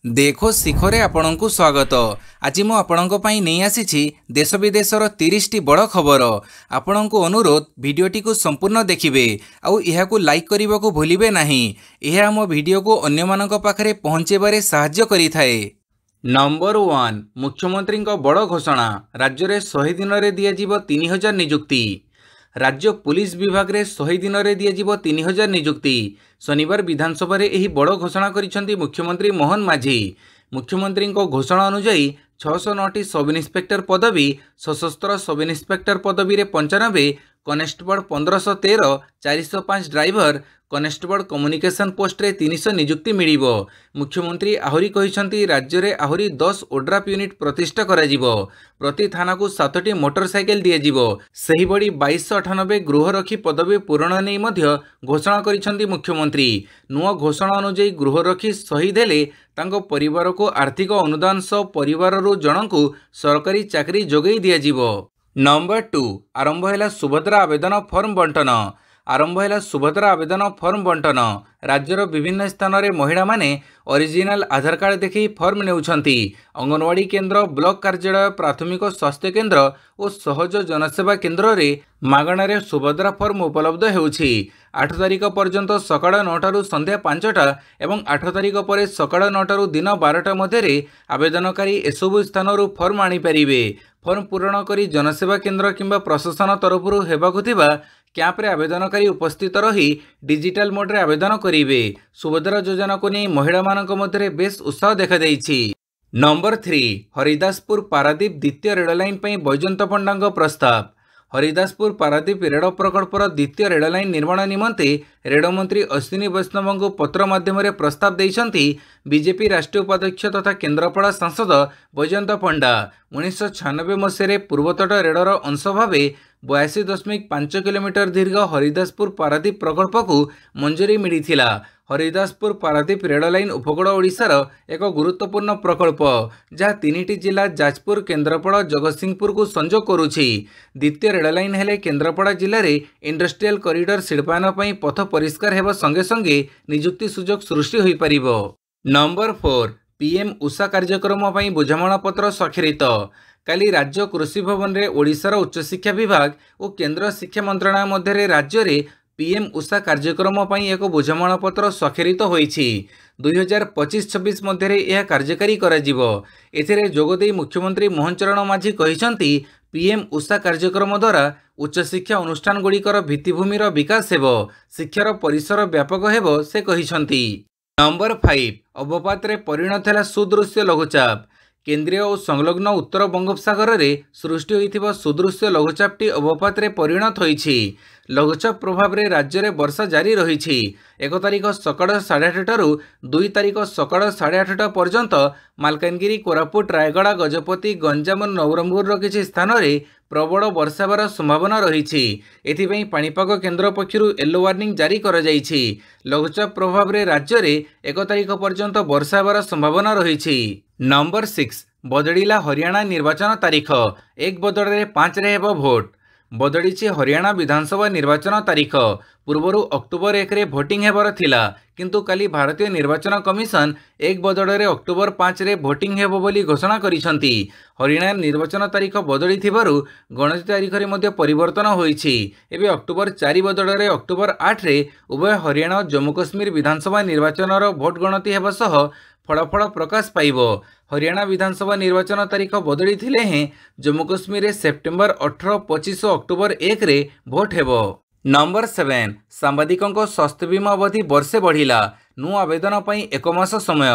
देखो शिखरे आपणको स्वागत। आज मु आपणको पई नहीं आसीछि देश विदेशर 30 टी बड़ खबर। आपणको अनुरोध भिडियोटी को संपूर्ण देखिबे आउ एहाकू लाइक करने को भूलिबे नाही। एहा हम वीडियो को अन्य मानक पाखरे पहुंचेबारे सहाय्य करिथाए। नंबर 1 मुख्यमंत्री बड़ घोषणा। राज्य में 100 दिन में दिज्व 3000 नियुक्ति। राज्य पुलिस विभाग में 100 दिन में दिज्व 3000 नियुक्ति। शनिवार विधानसभा यह बड़ घोषणा करिसेंती मुख्यमंत्री मोहन माझी। मुख्यमंत्री घोषणा अनुजाई 609 सब इन्स्पेक्टर पदवी, सशस्त्र सब इन्स्पेक्टर पदवी में 95, constable 1513, 405 driver, constable communication post रे 300 नियुक्ति मिलिबो। मुख्यमंत्री आहुरी कहिसंती राज्य में आहुरी 10 ओड्राफ यूनिट प्रतिष्ठा कराजिबो। प्रति थाना को 7टी मोटरसाइकेल दियाजिबो। सही बड़ी 2298 गृहरक्षी पदवी पूरण नहीं मध्य घोषणा करिसंती मुख्यमंत्री। नुआ घोषणा अनुଯାयी गृहरक्षी शहीद हेले तांको परिवार को आर्थिक अनुदान सह परिवार जनकू सरकारी चाकरी जोगई दियाजिबो। नंबर 2 आरंभ है सुभद्रा आवेदन फॉर्म बंटन। आरंभ है सुभद्रा आवेदन फॉर्म बंटन। राज्यर विभिन्न स्थान में महिला माने ओरिजिनल आधार कार्ड देखि फॉर्म नेउछंती। अंगनवाड़ी केन्द्र, ब्लॉक कार्यालय, प्राथमिक स्वास्थ्य केन्द्र और सहज जनसेवा केन्द्र रे मागणारे सुभद्रा फॉर्म उपलब्ध हेउछि। 8 तारिख पर्यंत सकाळ 9 संध्या 5टा एवं 8 तारिख पर सकाळ 9 दिन 12टा मध्य आवेदनकारी एसबु स्थानरू फॉर्म आनी परिबे। फॉर्म पूरण करी जनसेवा केन्द्र किंबा प्रशासन तरफरू हेबाकु थिबा कैंप रे आवेदनकारी उपस्थित रही डिजिटल मोड रे आवेदन करिवे। सुभद्रा योजना को नहीं महिला मानक मध्य बेस उत्साह देखा देइछि। नंबर 3 हरिदासपुर पारादीप द्वितीय रेल लाइन पर बैजयंत पंडा प्रस्ताव। हरिदासपुर पारादीप रेल प्रकल्पर द्वितीय रेल लाइन निर्माण निमंते रेलमंत्री अश्विनी वैष्णव को पत्र माध्यम प्रस्ताव देइछंती बीजेपी राष्ट्रीय उपाध्यक्ष तथा केन्द्रापड़ा सांसद बैजयंत पंडा। 1996 मसीह पूर्वतट रेलर अंश भाव 82.5 किलोमीटर दीर्घ हरिदासपुर पारादीप प्रकल्प को मंजूरी मिलिथिला। हरिदासपुर पारादीप रेल लाइन उपकूल ओडिशार एक गुरुत्वपूर्ण प्रकल्प जहाँ 3टी जिला जाजपुर, केन्द्रापड़ा, जगतसिंहपुर को संजोग करुछि। द्वितीय रेल लाइन हेले केन्द्रापड़ा जिले में इंडस्ट्रियल कॉरिडोर शिल्पायन पई पथ परिष्कार हेबा संगे संगे नियुक्ति सुजोग सृष्टि होई परिबो। नंबर 4 पीएम उषा कार्यक्रम पई बुझामणा पत्र स्वाक्षरित। काली राज्य कृषि भवन रे ओडिशार उच्चशिक्षा विभाग और केंद्र शिक्षा मंत्रालय मध्य राज्य रे पीएम उषा कार्यक्रम पई एक बुझामणा पत्र स्वाक्षरित होईछि। 2025-26 मध्य यह कार्यकारी कराजिबो। एथिरे जोगदेई मुख्यमंत्री मोहन चरण माझी कहिसंती पीएम उषा कार्यक्रम द्वारा उच्चशिक्षा अनुष्ठान गुड़िकर भित्तिभूमिर विकास हेबो, शिक्षार परिसर व्यापक हेबो से कहिसंती। नंबर 5 अवपात रे परिणत है सुदृश्य लघुचाप। केंद्रीय और संलग्न उत्तर बंगोपसागर रे सृष्टि होइथिबा सुदृश्य लघुचापटी अवपात रे परिणत होइछि। लघुचाप प्रभाव रे राज्य में वर्षा जारी रही। 1 तारिख सकाळ 8:30 2 तारिख सकाळ 8:30 पर्यंत मालकानगिरी, कोरापुट, रायगड़ा, गजपति, गंजाम और नवरंगपुर किसी स्थान में प्रबल वर्षा होबार संभावना रही। एथिपई पाणीपाग केन्द्र पक्षरु येलो वार्निंग जारी करा जाइछि। लघुचाप प्रभाव रे राज्य में 1 तारिख पर्यंत वर्षा होबार संभावना रही। नंबर 6 बदलिला हरियाणा निर्वाचन तारीख। 1 बदल 5 रे हेबो भोट। बदली हरियाणा विधानसभा निर्वाचन तारीख। पूर्वर अक्टोबर 1 रे भोटिंग हेबार थिला, किंतु काली भारतीय निर्वाचन कमिशन 1 बदल अक्टोबर 5 रे भोटिंग हेबो बोली घोषणा करिसंती। हरियाणा निर्वाचन तारीख बदली थिबारु गणति तारीख रे मध्य परिवर्तन होईछि। एबे अक्टोबर 4 बदल अक्टोबर 8 रे उभय हरियाणा और जम्मू कश्मीर विधानसभा निर्वाचन भोट गणति हेबा सह फलाफल प्रकाश पाइबो। हरियाणा विधानसभा निर्वाचन तारीख बदली थिले हैं जम्मू कश्मीर रे सेप्टेम्बर 18, 25 और अक्टोबर 1 रे भोट हेबो। नंबर 7 सांबादिकों स्वास्थ्य बीमा अवधि वर्षे बढ़िला। नु आवेदन पई 1 मास समय।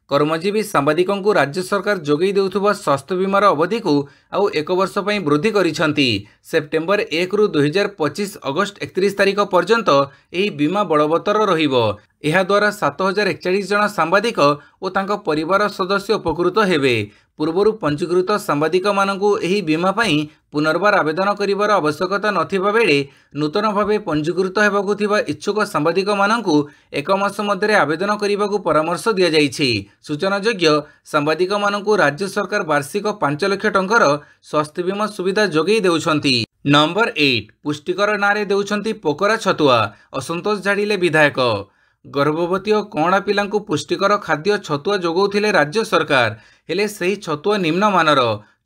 कर्मजीवी सांबादिकों को राज्य सरकार जोगई देउथुबा स्वास्थ्य बीमार अवधि को आउ 1 वर्ष पई वृद्धि करिसंती। सेप्टेम्बर 1 रु 2025 अगस्त 31 तारिख पर्यंत एही बीमा बलवत्तर रहिबो। यह द्वारा 7041 जन सांबादिक और तांको परिवार सदस्य उपकृत हेबे। पूर्वर पंजीकृत सांबादिक मानकु एही बीमा पई पुनर्बार आवेदन करिवार आवश्यकता नथिबा बेले नूतन भावे पंजीकृत हेबाकु थिबा इच्छुक सांबादिक मानकु 1 मास मध्य आवेदन करिबाकु परामर्श दिया जाइछि। सूचनायोग्य सांबादिक मानकु राज्य सरकार वार्षिक 5 लाख टंकार स्वास्थ्य बीमा सुविधा जोगई देउछंती। नंबर 8 पुष्टिकर नारे देउछंती पोकरा छतुआ। असंतोष झाड़िले विधायक। गर्भवती और कणा पिलांकु पुष्टिकर खाद्य छतुआ जोगाउथिले राज्य सरकार, हेले सही छतुआ निम्नमानर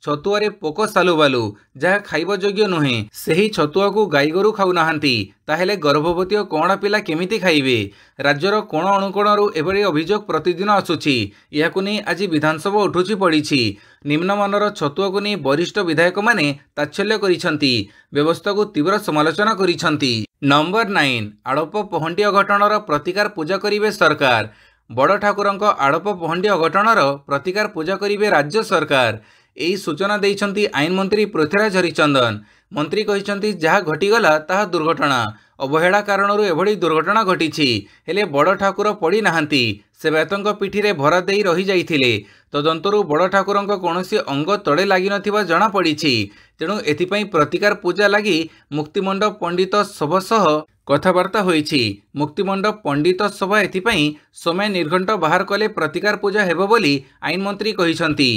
छतुआरे पोक सालुबालु जहाँ खाइब योग्य नुहे सही छतुआ को गाईगोरु खाऊनाहांती ताहेले गर्भवती और कणा पिला केमिति खाइबे। राज्यर कोण अणुकोणरू एभଳି अभियोग प्रतिदिन आसुछि। याकु नै आज विधानसभा उठुछि पड़िछि। निम्नमानर छतुआ को नै वरिष्ठ विधायक माने ताच्छल्य करिसंती, व्यवस्था को तीव्र समालोचना करिसंती। नंबर 9 आड़प पहंडी अघटनर प्रतिकार पूजा करिवे सरकार। बड़ ठाकुरंक आड़प पहंडी अघटनर प्रतिकार पूजा करिवे राज्य सरकार। यही सूचना देइछंती आईन मंत्री पृथ्वीराज हरिचंदन। मंत्री कहिसंती जहाँ घटीगला ताहा दुर्घटना, अवहेला कारणरू एभଳି दुर्घटना घटिछि, हेले बड़ ठाकुर पड़ी नाहांती, सेवायतଙ୍କ पिठीरे भरा देई रही जाइथिले। तदंतरू बड़ ठाकुरଙ୍କ कौनसी अंग तड़े लागि नथिबा जणा पड़िछि। तेणु एथिपई प्रतिकार पूजा लागि मुक्तिमंडप पंडित सभा सह कथबार्ता होइछि। मुक्तिमंडप पंडित सभा एथिपई समय निर्घंट बाहर कले प्रतिकार पूजा हेबो बोली आईन मंत्री कहिसंती।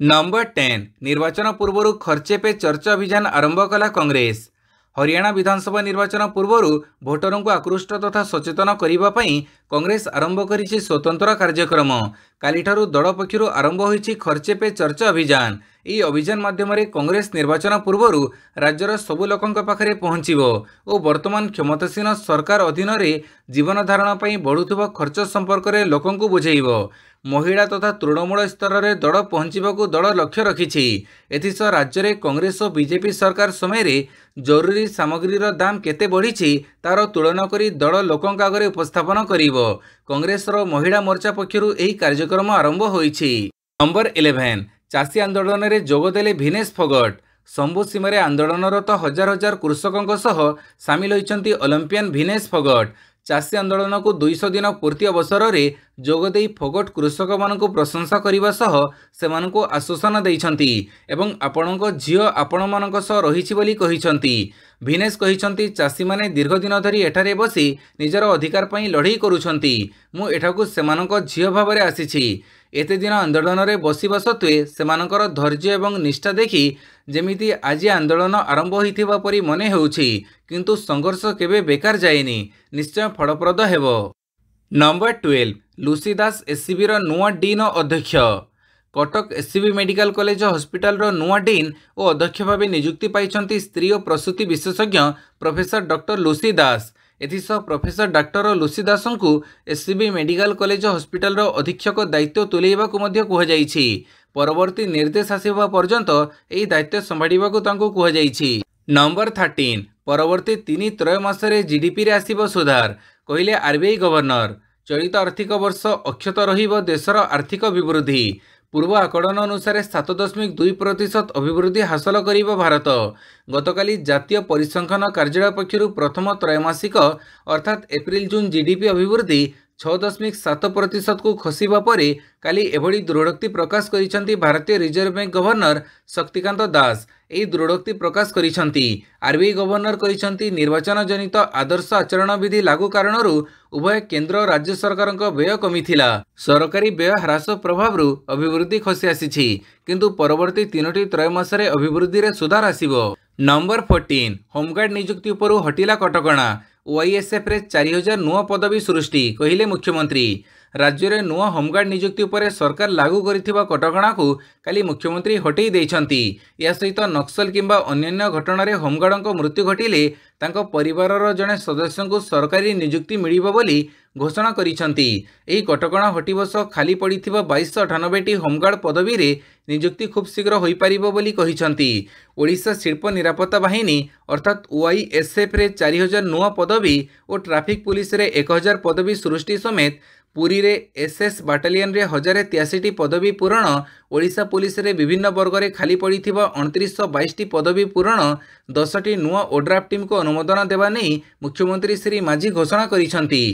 नंबर 10 निर्वाचन पूर्व खर्चे पे चर्चा अभियान आरंभ कला कांग्रेस। हरियाणा विधानसभा निर्वाचन पूर्व भोटरों को आकृष्ट तथा सचेतन करने कांग्रेस आरंभ करिछि स्वतंत्र कार्यक्रम। कालीठारु दल पक्षरु आरंभ होइछि खर्चे पे चर्चा अभियान। यह अभियान माध्यम कांग्रेस निर्वाचन पूर्व राज्यर सबु लोकों पाखरे पहुंचीबो और वर्तमान क्षमतासीन सरकार अधीन रे जीवन धारण पई बढ़ुथिबा खर्च संपर्क में लोकों को बुझेइबो। महिला तथा तृणमूल स्तर में दल पहुंचवाकू दल लक्ष्य रखिछि। एथिसह राज्य में कांग्रेस और बीजेपी सरकार समय जरूरी सामग्रीर दाम केते बढ़िछि तार तुलना करी दल लोकों आगे उपस्थापन करिवो। कांग्रेस महिला मोर्चा पक्षरु एही कार्यक्रम आरंभ होइछि। नंबर 11 चाषी आंदोलन में जोगदेले भिनेश फोगट। शंभु सीमारे आंदोलनरत हजार हजार कृषकों सह सामिल होइछंती ओलंपियन भिनेश फोगट। चाषी आंदोलन को 200 दिन पूर्ति अवसर में जोगदे फोगट कृषक मानक प्रशंसा करने सह सेमानकु आश्वासन देइछंती एवं आपणक झियो आपण मानक सह रहिछि बोली कहिछंती। भिनेश कहिछंती चाषी माने दीर्घ दिन धरी एठारे बसी निजर अधिकार पई लड़ाई करुछंती। मु एठाकु सेमानक झियो भाबरे आसीछि। एते दिन आंदोलन रे बसिबा सत्वे सेमानकर धैर्य एवं निष्ठा देखि जेमिति आज आंदोलन आरंभ होइथिबा परि मने हेउछि, किंतु संघर्ष केबे बेकार जाएनी, निश्चय फलप्रद हेबो। नंबर 12 लुसी दास एससीबी रो नुआ डीन अध्यक्ष। Cuttack SCB medical college hospital रो नुआ डीन और अध्यक्ष भाव नियुक्ति पाइछंती स्त्री और प्रसूति विशेषज्ञ प्रोफेसर डॉक्टर लुसी दास। एथिसह प्रोफेसर डॉक्टर लुसी दास को एससीबी मेडिकल कॉलेज हॉस्पिटल रो अधीक्षक दायित्व तुलेइबाकू मध्य कुहाଯାଇଛି। परवर्ती निर्देश आसिबा पर्यंत एही दायित्व संभाळिबाकू तांको कुहाଯାଇଛି। नंबर 13 परवर्ती 3 मासरे जीडीपी रे आसिबो सुधार, कहिले आरबीआई गवर्नर। चलित आर्थिक वर्ष अक्षत रहिबो देशर आर्थिक अभिवृद्धि। पूर्व आकलन अनुसार 7.2% अभिवृद्धि हासिल करिबो भारत। गतकाली जातीय परिसंख्यान कार्यालय पक्षरु प्रथम त्रैमासिक अर्थात एप्रिल जून जीडीपी अभिवृद्धि 6.7% को खसिबा परे काली एभଳି दृढ़ोक्ति प्रकाश करिसंती भारतीय reserve bank governor Shaktikanta Das. यही दृढ़ोक्ति प्रकाश करिसंती। आरबीआई गवर्नर करिसंती निर्वाचन जनित आदर्श आचरण विधि लागू कारणरू उभय केंद्र और राज्य सरकारक व्यय कमिथिला। सरकारी व्यय ह्रास प्रभाव अभिवृद्धि खसी आसीछि, किंतु परवर्ती 3टी त्रैमासरे अभिवृद्धि रे सुधार आसिबो। नंबर 14 होमगार्ड नियुक्ति उपरु हटिला कटकणा। ओआईएसएफ रे 4000 नुआ पदवी सृष्टि, कहिले मुख्यमंत्री। राज्य में नुआ होमगार्ड नियुक्ति उपर सरकार लागू करिथिबा कटकणा को काली मुख्यमंत्री हटई देइछंती। या सहित नक्सल किंबा अन्य घटना होमगार्डक मृत्यु घटिले तांको परिवारर जड़े सदस्य को सरकारी नियुक्ति मिलिबो बोली घोषणा करिसंती। एही कटकणा हटिबो सह खाली पड़िथिबा 2298टी होमगार्ड पदवी रे नियुक्ति खूब शीघ्र होई पारिबो बोली कहिसंती। ओडिशा शिल्प निरापत्ता बाहिनी अर्थात ओआईएसएफ रे 4000 नुआ पदवी और ट्राफिक पुलिस रे 1000 पदवी सृष्टि समेत पुरी रे एसएस बाटालियन रे 1083टी पदवी पूरण, ओडिशा पुलिस रे विभिन्न वर्ग रे खाली पड़िथिबा 2922टी पदवी पूरण, 10टी नुआ ओड्राफ्ट टीम को अनुमोदन देवा नहीं मुख्यमंत्री श्री माझी घोषणा करिसंती।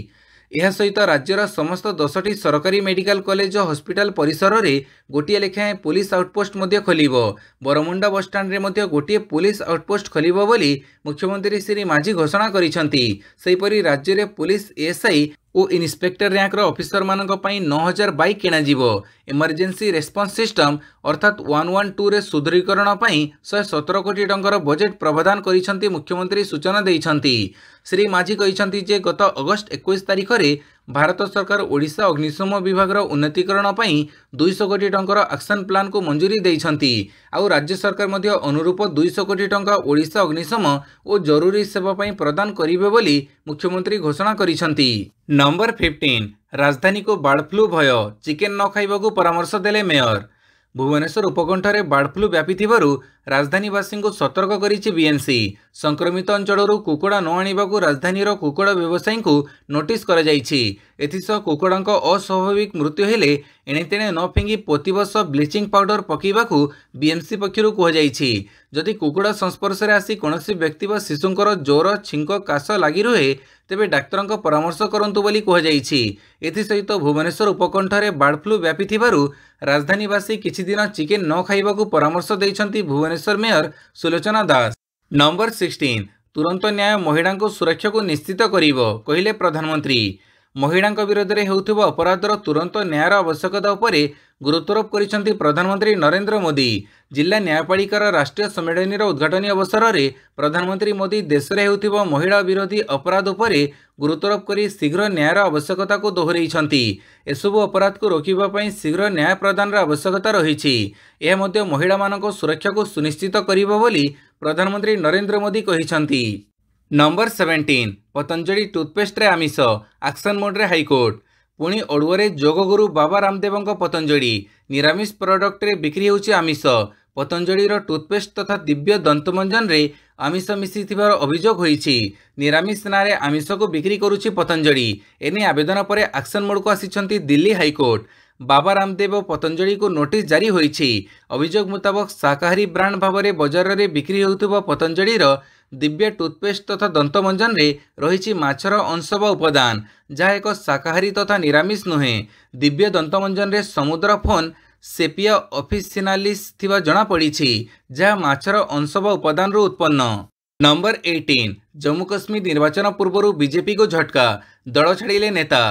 यह सहित राज्यर समस्त 10टी सरकारी मेडिकल कॉलेज हॉस्पिटल परिसर में गोटे लेखाएं पुलिस आउटपोस्ट खोलिबो। बरमुंडा बस स्टैंड रे गोटे पुलिस आउटपोस्ट खोलिबो बोली मुख्यमंत्री श्री माझी घोषणा करिसंती। सेहिपरि राज्य में पुलिस एएसआई और इन्स्पेक्टर रैंकर ऑफिसर मानक पई 9000 बाइक किणाजिवो। इमरजेंसी रेस्पॉन्स सिस्टम अर्थात 112 रे सुदृढीकरण पई 117 कोटी टंकार बजेट प्रावधान करिसंती मुख्यमंत्री सूचना देइछंती। श्री माझी कहिसंती जे गत अगस्त 21 तारिख रे भारत सरकार ओडिशा अग्निशम विभाग उन्नतीकरण पई 200 कोटी टंकार एक्शन प्लान को मंजूरी देइछंती। आउ राज्य सरकार मध्य अनुरूप 200 कोटी टंका ओडिशा अग्निशम और जरूरी सेवा पई प्रदान करिवे बोली मुख्यमंत्री घोषणा करिसंती। नंबर 15 राजधानी को बर्ड फ्लू भय, चिकेन न खाइबाकू परामर्श देले मेयर। भुवनेश्वर उपकंठरे बर्ड फ्लू व्यापी राजधानीवासी को सतर्क करिछि बीएमसी। संक्रमित अंचल कुकुड़ा न आनिबाकू राजधानी कुकुड़ा व्यवसायी को नोटिस करा जाइछि। एथिसह कुकुड़ांक अस्वाभाविक मृत्यु हेले एणेतेणे न फिंगी प्रतिवर्ष ब्लीचिंग पाउडर पकेबाकू बीएमसी पक्षरु कुहाଯାଇଛି। जदि कुकुड़ा संस्पर्श में आसी कौनसी व्यक्ति व शिशुंकर ज्वर छिंक काश लगी रुहे तेबे डाक्तर परामर्श करंतु बोली कुहाଯାଇଛି। एथिसहित भुवनेश्वर उपकंठरे बर्ड फ्लू व्यापी राजधानीवासी किछि दिन चिकेन न खाइबाकू परामर्श देइछंती भुवनेश्वर मेयर सुलोचना दास। नंबर 16 तुरंत न्याय महिला को सुरक्षा को निश्चित करिवो कहिले प्रधानमंत्री। महिला विरोध में होउथिबा अपराधर तुरंत न्यायर आवश्यकता उपरे गुरुत्वारोप करिसंती प्रधानमंत्री नरेंद्र मोदी। जिला न्यायपालिकार राष्ट्रीय सम्मेलन उद्घाटन अवसर में प्रधानमंत्री मोदी देश में होउथिबा महिला विरोधी अपराध उपरे गुरुत्वारोप करी शीघ्र न्यायर आवश्यकता को दोहराइछंती। एसबु अपराध को रोकिबा पई शीघ्र न्याय प्रदान आवश्यकता रहिछि। यह मध्य महिला मानक सुरक्षा को सुनिश्चित करिवो बोली प्रधानमंत्री नरेंद्र मोदी कहिसंती। नंबर 17 पतंजलि टूथपेस्ट रे आमिष, एक्शन मोड रे हाईकोर्ट। पुणी ओडुआरे जोगगुरु बाबा रामदेव पतंजलि निरामिष प्रोडक्ट रे बिक्री होउछि आमिष। पतंजलि टूथपेस्ट तथा दिव्य दंतमंजन रे आमिष मिसी थिबार अभियोग होइछि। निरामिष नारे आमिष को बिक्री करुछि पतंजलि। एने आवेदन पर एक्शन मोड को आसिछंती दिल्ली हाईकोर्ट। बाबा रामदेव पतंजलि को नोटिस जारी होइछि। अभियोग मुताबक शाकाहारी ब्रांड भाव में बजार में बिक्री होउथिबा पतंजलि दिव्य टूथपेस्ट तथा दंतमंजन रे रहिछि माछर अंश व उपादान जहाँ एक शाकाहारी तथा निरामिष नुहे। दिव्य दंतमंजन रे समुद्र फोन सेपिया ऑफिसिनालिस थिबा जणा पड़िछि जहाँ माछर अंश व उपादान रो उत्पन्न। नंबर 18 जम्मू कश्मीर निर्वाचन पूर्व बीजेपी को झटका, दल छाड़िले नेता।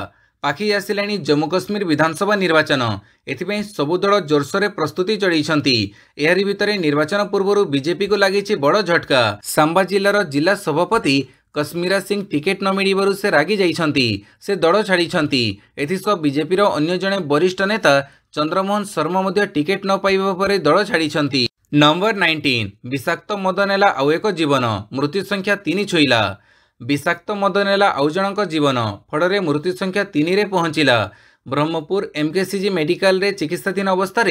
पाखी आसिलाणी जम्मू कश्मीर विधानसभा निर्वाचन। एथिपई सबु दल जोरसोर प्रस्तुति चढ़ाई। एहारी भितरे निर्वाचन पूर्व बीजेपी को लगी बड़ झटका। सांबा जिलार जिला सभापति कश्मीरा सिंह टिकेट न मिलू से रागी जाइछंती, से दल छाड़ी। एथिसह बीजेपीर अन्य जड़े वरिष्ठ नेता चंद्रमोहन शर्मा मध्य टिकेट न पाइबा पर दल छाड़ी। नंबर 19 विषाक्त मद नेला आउ एक जीवन, मृत्यु संख्या 3 छुईला। विषाक्त मद नेला आउ जनक जीवन, फल मृत्यु संख्या 3 रे पहुंचला। ब्रह्मपुर एमकेसीजी मेडिकल रे चिकित्साधीन अवस्था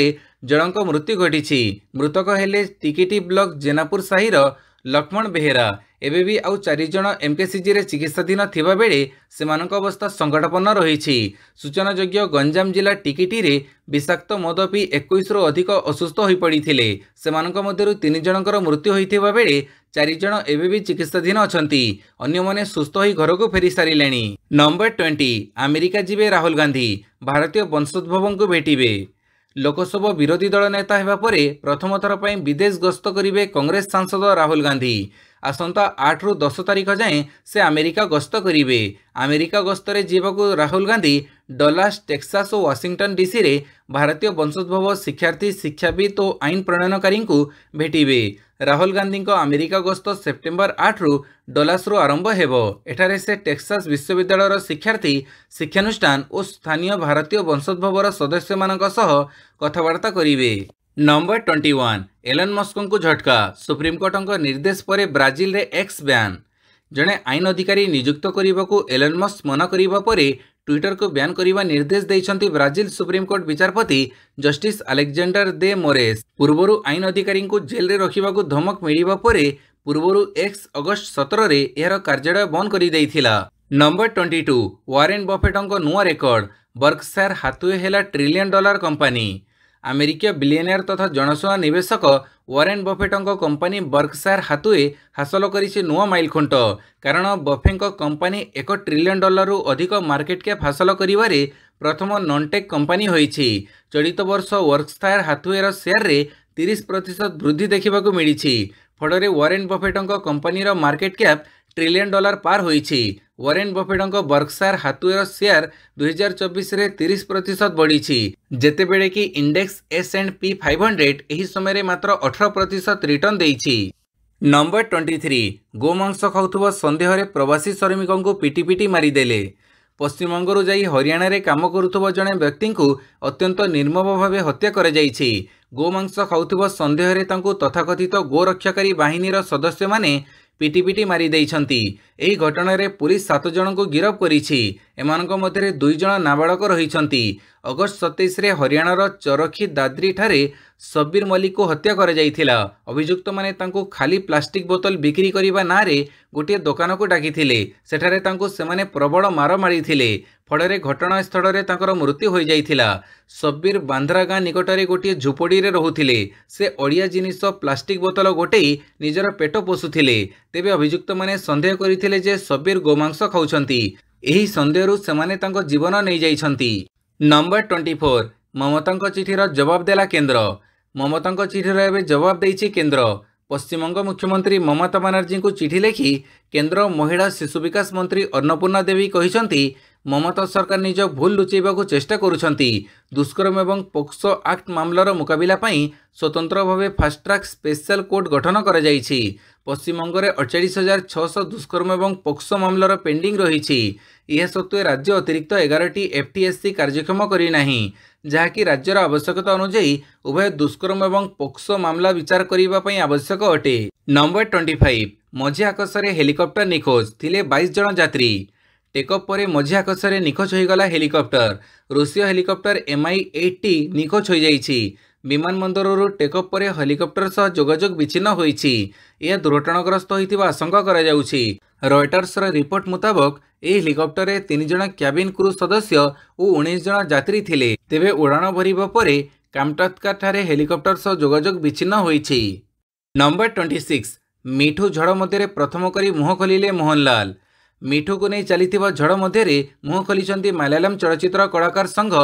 जनक मृत्यु घटी। मृतक हेले टिकेटी ब्लॉक जेनापुर साहिर लक्ष्मण बेहेरा। एबे भी आउ 4 जन एमकेसीजी रे चिकित्साधीन थिबा बेले सेमानक अवस्था संकटापन्न रही। सूचनायोग्य गंजाम जिला टिकेटी रे विषाक्त मद पी 21 रु अधिक असुस्थ हो पड़ते। सेमानक मध्यरु 3 जनकर मृत्यु होइथिबा बेले 4 जन एबे भी चिकित्साधीन अछंती। अन्य माने सुस्थ होई घर को फेरी सारिलेनी। नंबर 20 अमेरिका जिबे राहुल गांधी, भारतीय वंशोद्भवों को भेटिबे। लोकसभा विरोधी दल नेता हेबा परे प्रथम थर पई विदेश गस्त करिवे कांग्रेस सांसद राहुल गांधी। आसंता 8 रु 10 तारिख जाए से अमेरिका गस्त करिवे। अमेरिका गस्तरे जीवाकू राहुल गांधी डलास, टेक्सास और वाशिंगटन डीसी रे भारतीय वंशोद्भव शिक्षार्थी, शिक्षाविद और आईन प्रणयनकारी को भेटिबे। राहुल गांधी को अमेरिका गस्त सेप्टेम्बर 8 रु डलास रु आरंभ हेबो। एठारे से टेक्सास विश्वविद्यालयर शिक्षार्थी, शिक्षानुष्ठान और स्थानीय भारतीय वंशोद्भवर सदस्य मानक सह कथबार्ता करिवे। नंबर 21 एलन मस्क को झटका, सुप्रीमकोर्ट निर्देश पर ब्राजिल रे एक्स बैन। जड़े आईन अधिकारी नियुक्त करने को एलन मस्क मना करने पर ट्विटर को बैन करने निर्देश देइछंती ब्राजिल सुप्रीमकोर्ट विचारपति जस्टिस अलेक्जेंडर दे मोरेस। पूर्वर आईन अधिकारी को जेल रे रखा धमक मिलवा पर पूर्वर एक्स अगस्त 17 रे यार कार्यालय बंद कर देइथिला। नंबर 22 वारेन बफेटों नुआ रेकर्ड, बर्कशायर हाथवे हेला $1 ट्रिलियन कंपानी। अमेरिकीय बिलियनियर तथा जनसेवा निवेशक वारेन बफेटों कंपानी बर्कशायर हाथवे हासिल करिछि नुआ माइलखुंट। कारण बफेंक कंपानी $1 ट्रिलियन रु अधिक मार्केट कैप हासिल करिवारे प्रथम नॉनटेक कंपानी होइछि। चलित वर्ष बर्कशायर हाथवेर शेयर रे 30% वृद्धि देखा मिली। फल वारेन बफेटों कंपानी मार्केट कैप $1 ट्रिलियन पार होइछि। वारेन बफेट बर्कशायर हाथुएर शेयर 2024 रे 30% बढ़ी जेतेबेले कि इंडेक्स S&P 500 एही समय मात्र 18% रिटर्न देइछि। नंबर 23 गोमांस खाउथुबा संदेह रे प्रवासी श्रमिकों को पिटी पिटी मारिदेले। पश्चिमबंगरू जाई हरियाणा रे काम करुथुबा जणे व्यक्ति को अत्यंत निर्मम भावे हत्या कर जाइछि। गोमांस खाउथुबा संदेह रे तांको तथाकथित गोरक्षाकारी बाहिनीर सदस्य माने पिटी पिटी मारी देइछंती। एही घटना रे पुलिस 7 जन को गिरफ करिछि। एमानक मध्यरे 2 जन नाबालक रहिछंती। अगस्त 27 रे हरियाणार चरखी दादरी ठारे शब्बीर मलिक को हत्या कर जाइथिला। अभियुक्त माने तांको खाली प्लास्टिक बोतल बिक्री करिबा नारे गोटे दुकान को डाकिथिले। सेठारे तांको सेमाने प्रबल मार मारिथिले। फଳରେ घटनास्थଳରେ ତାଙ୍କର ମୃତ୍ୟୁ ହୋଇଯାଇଥିଲା। ଶବ୍ବୀର ବାନ୍ଦ୍ରା ଗାଁ ନିକଟରେ ଗୋଟିଏ ଝୁପଡ଼ିରେ ରହୁଥିଲେ। ସେ ଅଳିଆ ଜିନିଷ ପ୍ଲାଷ୍ଟିକ ବୋତଲ ଗୋଟେଇ ନିଜର ପେଟ ପୋଷୁଥିଲେ। ତେବେ ଅଭିଯୁକ୍ତମାନେ ସନ୍ଦେହ କରିଥିଲେ ଯେ ଶବ୍ବୀର ଗୋମାଂସ ଖାଉଛନ୍ତି। ଏହି ସନ୍ଦେହରୁ ସେମାନେ ତାଙ୍କ ଜୀବନ ନେଇଯାଇଛନ୍ତି। ନମ୍ବର 24 ମମତାଙ୍କ ଚିଠିର ଜବାବ ଦେଲା କେନ୍ଦ୍ର। ମମତାଙ୍କ ଚିଠିର ଏବେ ଜବାବ ଦେଇଛି କେନ୍ଦ୍ର। पश्चिमबंग मुख्यमंत्री ममता बानार्जी को चिठी लिखि केंद्र महिला शिशु विकास मंत्री अन्नपूर्णा देवी कहिसंती ममता सरकार निज भूल लुचेबाकू चेष्टा करुछंती। दुष्कर्म एवं पोक्सो एक्ट मामलार मुकाबिला पई स्वतंत्र भावे फास्ट ट्रैक स्पेशल कोर्ट गठन करा जाइछि। पश्चिमबंग में 48,600 दुष्कर्म एवं पोक्सो मामलार पेंडिंग रही। यह सत्वे राज्य अतिरिक्त 11टी FTSC कार्यक्षम करिनाही, जहाँकि राज्यर आवश्यकता अनुଯାୟୀ उभय दुष्कर्म एवं पोक्सो मामला विचार करने आवश्यक अटे। नंबर 25 मझी आकाशरे हेलिकप्टर निखोज थिले 22 जन यात्री। टेकअप पर मझी आकाशरे निखोज होईगला हेलिकप्टर। रूसीय हेलिकप्टर Mi-8T निखोज हो जाइछि। विमान बंदररू टेकअप पर हेलिकप्टर सह जोगाजोग विच्छिन्न होइछि। यह दुर्घटनाग्रस्त होइतिबा आशंका करा जाउछि। रॉयटर्सर रिपोर्ट मुताबक ए हेलिकप्टर रे 3 जन क्याबिन क्रू सदस्य और 19 जन यात्री थिले। तेबे उड़ान भरिबा परे कामटाटका ठारे हेलिकप्टर सह जोगाजोग विच्छिन्न होइछि। नंबर 26 मिठू झड़ मध्य प्रथम करी मुह खोलिले मोहनलाल। मिठू को नहीं चलीथिबा झड़ मध्य मुह खोलिछंती मलयालम चलचित्र कलाकार संघ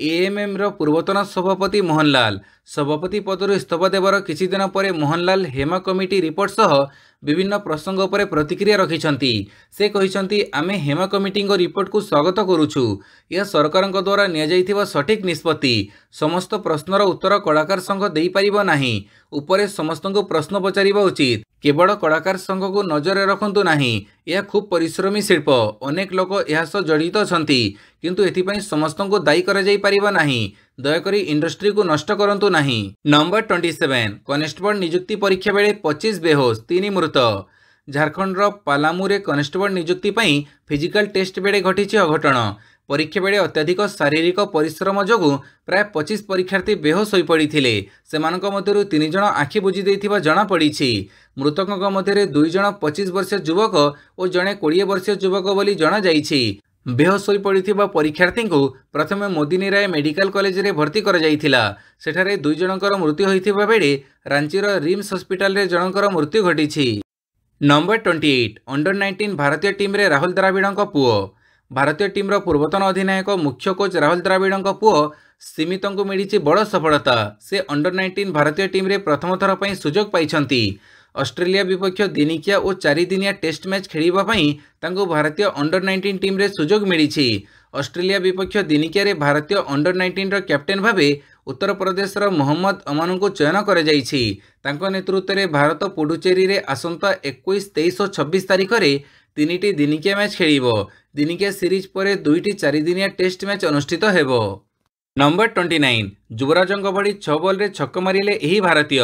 AMM रो पूर्वतन सभापति मोहनलाल। सभापति पदरु इस्तीफा देवार किछि दिन पर मोहनलाल हेमा कमिटी रिपोर्ट सह विभिन्न प्रसंग पर प्रतिक्रिया रखिछंती। से कहिछंती आमे हेमा कमिटी रिपोर्ट को स्वागत करुछु। यह सरकार द्वारा निया जाइथिबा सठिक निष्पत्ति। समस्त प्रश्नर उत्तर कलाकार संघ देई परिबो नाही। उपरे समस्त को प्रश्न पचारिबा उचित। केवल कलाकार संघ को नजर रखंतु नाही। यह खूब परिश्रमी शिल्प। अनेक लोक यह सह जड़ित अछंती, किंतु एथिपई समस्त को दायी करा जाई परिबा नाही। दयाकरी इंडस्ट्री को नष्ट करंतु नाही। नंबर 27 कनेस्टेबल नियुक्ति परीक्षा बेले 25 बेहोश 3 मृत। झारखंड पालामू रे कनेस्टेबल नियुक्ति पई फिजिकल टेस्ट बेले घटिछि अघटन। परीक्षा बेले अत्याधिक शारीरिक परिश्रम जोगु प्राय 25 परीक्षार्थी बेहोश होई पड़िथिले। सेमानक मध्यरु 3 जन आखि बुझी देथिबा जणा पड़िछि। मृतकଙ୍କ मध्यरे 2 जन 25 वर्षीय युवक और जणे 20 वर्षीय युवक बोली जणा जाइछि। बेहोश होई पड़िथिबा परीक्षार्थी को प्रथमे मोदिनीराय मेडिकल कॉलेज रे भर्ती करा जाइथिला। सेठारे 2 जनकर मृत्यु होइथिबा बेले रांचीर रिम्स हॉस्पिटल रे जनकर मृत्यु घटिछि। नंबर 28 अंडर 19 भारतीय टीम रे राहुल द्राविडଙ୍କ पुओ। भारतीय टीम पूर्वतन अधिनायक मुख्य कोच राहुल द्राविडଙ୍କ पुओ सीमित को मिली बड़ सफलता। से अंडर 19 भारतीय टीम रे प्रथम थर पर सुजोग पाइछंती। ऑस्ट्रेलिया विपक्ष दिनिकिया और 4 दिनिया टेस्ट मैच खेलिबा भारतीय अंडर 19 टीम रे सुजोग मिली। ऑस्ट्रेलिया विपक्ष दिनिकिया रे भारतीय अंडर 19 कैप्टेन भावे उत्तर प्रदेश मोहम्मद अमान को चयन कर नेतृत्व में भारत पुडुचेरी रे आसंता 21, 23 और 26 तारीख में 3टी दिनिकिया मैच खेलिबो। दिनिकिया सीरीज पर 2टी 4 दिनिया टेस्ट मैच अनुष्ठित हेबो। नंबर 29 युवराजंग भली 6 बॉल रे छक्का मारिले एही भारतीय।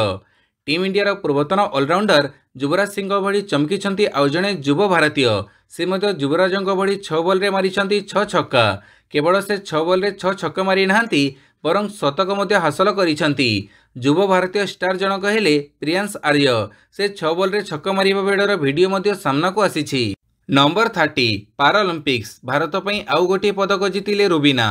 टीम इंडिया पूर्वतन ऑलराउंडर युवराज सिंह भली चमकी आउ जड़े युव भारतीय। से युवराजंग भली 6 बॉल रे मारिछंती 6 छक्का। केवल से 6 बॉल रे 6 छक्का मारी नाहांती बरं शतक मध्य हासिल करिछंती। युव भारतीय स्टार जनक हेले प्रियांश आर्य। से 6 बॉल रे छक्का मारिबा बेड़र वीडियो मध्य सामना को आसीछि। नंबर 30 पारालंपिक्स भारत पई आउ गोटे पदक जीतिले रुबीना।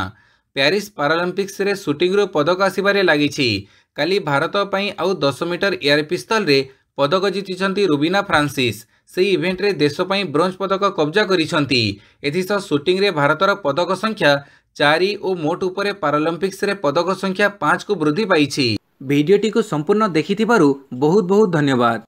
प्यारिस पारालंपिक्स रे शूटिंग रो पदक आसिबारे लागिछि। काली भारत पई आउ 10 मीटर एयर पिस्तल रे पदक जीतिछंती रुबीना फ्रांसिस। से इवेंट रे देश पई ब्रोंज पदक कब्जा करिछंती। एथिस शूटिंग रे भारतर पदक संख्या 4 और मोट उपरे पारालंपिक्स रे पदक संख्या 5 को वृद्धि पाइछि। वीडियोटी को संपूर्ण देखिथिबारु बहुत बहुत धन्यवाद।